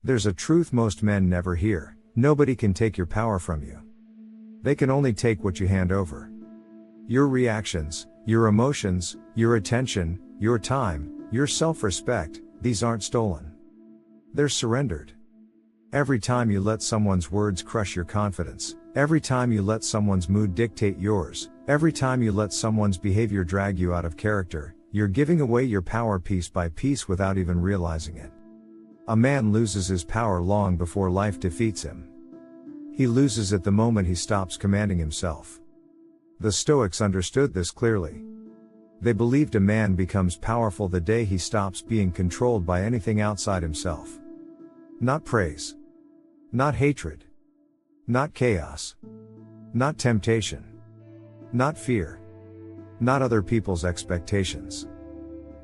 There's a truth most men never hear: nobody can take your power from you. They can only take what you hand over. Your reactions, your emotions, your attention, your time, your self-respect, these aren't stolen. They're surrendered. Every time you let someone's words crush your confidence, every time you let someone's mood dictate yours, every time you let someone's behavior drag you out of character, you're giving away your power piece by piece without even realizing it. A man loses his power long before life defeats him. He loses it the moment he stops commanding himself. The Stoics understood this clearly. They believed a man becomes powerful the day he stops being controlled by anything outside himself. Not praise. Not hatred. Not chaos. Not temptation. Not fear. Not other people's expectations.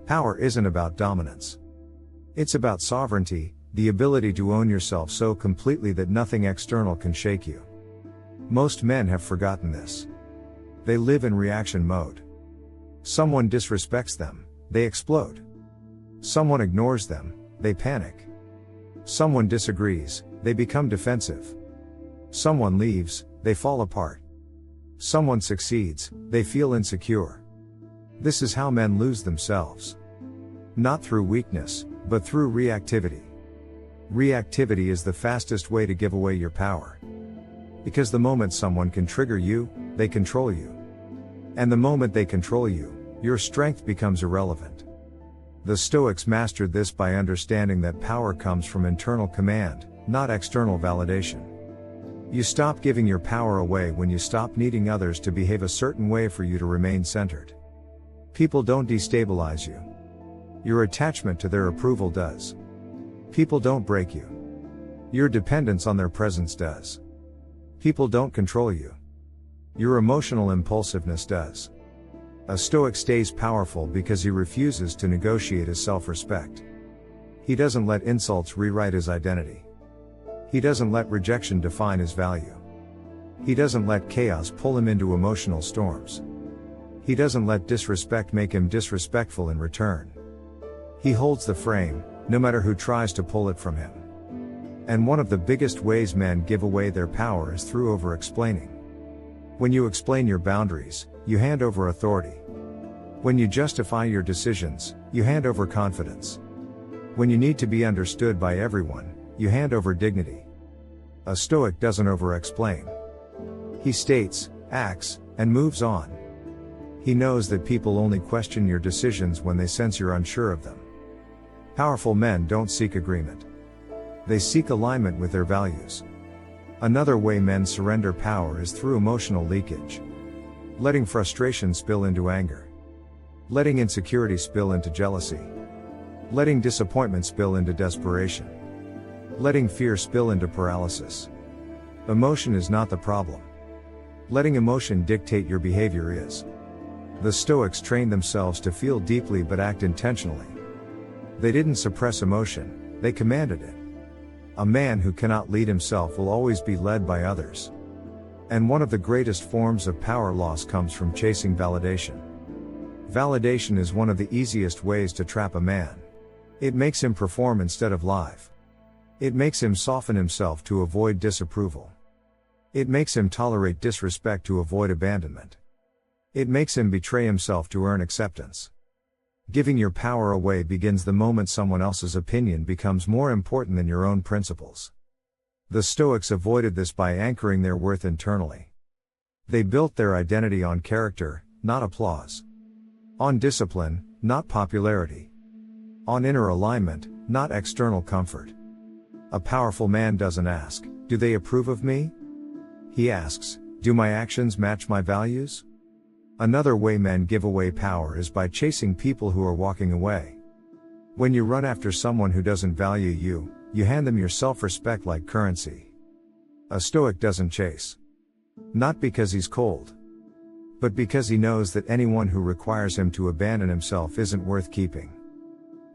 Power isn't about dominance. It's about sovereignty, the ability to own yourself so completely that nothing external can shake you. Most men have forgotten this. They live in reaction mode. Someone disrespects them, they explode. Someone ignores them, they panic. Someone disagrees, they become defensive. Someone leaves, they fall apart. Someone succeeds, they feel insecure. This is how men lose themselves. Not through weakness, but through reactivity. Reactivity is the fastest way to give away your power. Because the moment someone can trigger you, they control you. And the moment they control you, your strength becomes irrelevant. The Stoics mastered this by understanding that power comes from internal command, not external validation. You stop giving your power away when you stop needing others to behave a certain way for you to remain centered. People don't destabilize you. Your attachment to their approval does. People don't break you. Your dependence on their presence does. People don't control you. Your emotional impulsiveness does. A Stoic stays powerful because he refuses to negotiate his self-respect. He doesn't let insults rewrite his identity. He doesn't let rejection define his value. He doesn't let chaos pull him into emotional storms. He doesn't let disrespect make him disrespectful in return. He holds the frame, no matter who tries to pull it from him. And one of the biggest ways men give away their power is through over-explaining. When you explain your boundaries, you hand over authority. When you justify your decisions, you hand over confidence. When you need to be understood by everyone, you hand over dignity. A Stoic doesn't over-explain. He states, acts, and moves on. He knows that people only question your decisions when they sense you're unsure of them. Powerful men don't seek agreement. They seek alignment with their values. Another way men surrender power is through emotional leakage. Letting frustration spill into anger. Letting insecurity spill into jealousy. Letting disappointment spill into desperation. Letting fear spill into paralysis. Emotion is not the problem. Letting emotion dictate your behavior is. The Stoics trained themselves to feel deeply but act intentionally. They didn't suppress emotion, they commanded it. A man who cannot lead himself will always be led by others. And one of the greatest forms of power loss comes from chasing validation. Validation is one of the easiest ways to trap a man. It makes him perform instead of live. It makes him soften himself to avoid disapproval. It makes him tolerate disrespect to avoid abandonment. It makes him betray himself to earn acceptance. Giving your power away begins the moment someone else's opinion becomes more important than your own principles. The Stoics avoided this by anchoring their worth internally. They built their identity on character, not applause. On discipline, not popularity. On inner alignment, not external comfort. A powerful man doesn't ask, "Do they approve of me?" He asks, "Do my actions match my values?" Another way men give away power is by chasing people who are walking away. When you run after someone who doesn't value you, you hand them your self-respect like currency. A Stoic doesn't chase. Not because he's cold. But because he knows that anyone who requires him to abandon himself isn't worth keeping.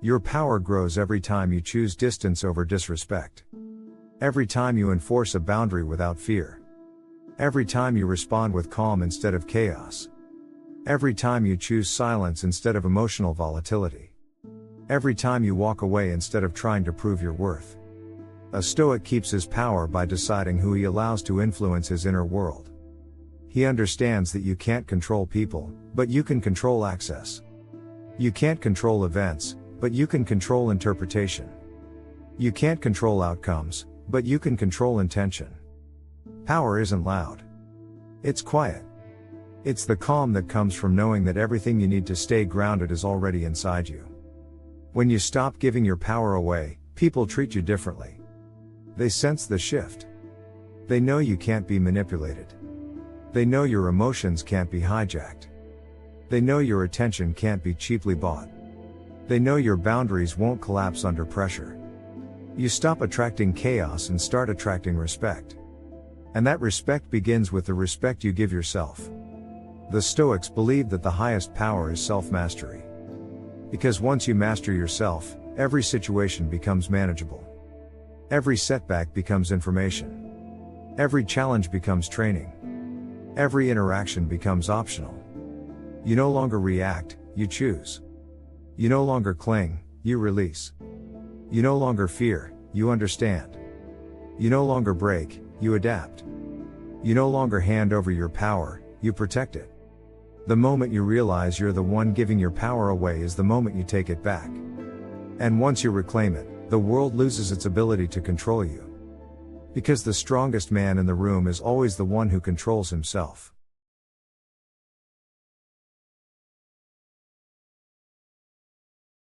Your power grows every time you choose distance over disrespect. Every time you enforce a boundary without fear. Every time you respond with calm instead of chaos. Every time you choose silence instead of emotional volatility. Every time you walk away instead of trying to prove your worth. A Stoic keeps his power by deciding who he allows to influence his inner world. He understands that you can't control people, but you can control access. You can't control events, but you can control interpretation. You can't control outcomes, but you can control intention. Power isn't loud. It's quiet. It's the calm that comes from knowing that everything you need to stay grounded is already inside you. When you stop giving your power away, people treat you differently. They sense the shift. They know you can't be manipulated. They know your emotions can't be hijacked. They know your attention can't be cheaply bought. They know your boundaries won't collapse under pressure. You stop attracting chaos and start attracting respect. And that respect begins with the respect you give yourself. The Stoics believe that the highest power is self-mastery. Because once you master yourself, every situation becomes manageable. Every setback becomes information. Every challenge becomes training. Every interaction becomes optional. You no longer react, you choose. You no longer cling, you release. You no longer fear, you understand. You no longer break, you adapt. You no longer hand over your power, you protect it. The moment you realize you're the one giving your power away is the moment you take it back. And once you reclaim it, the world loses its ability to control you. Because the strongest man in the room is always the one who controls himself.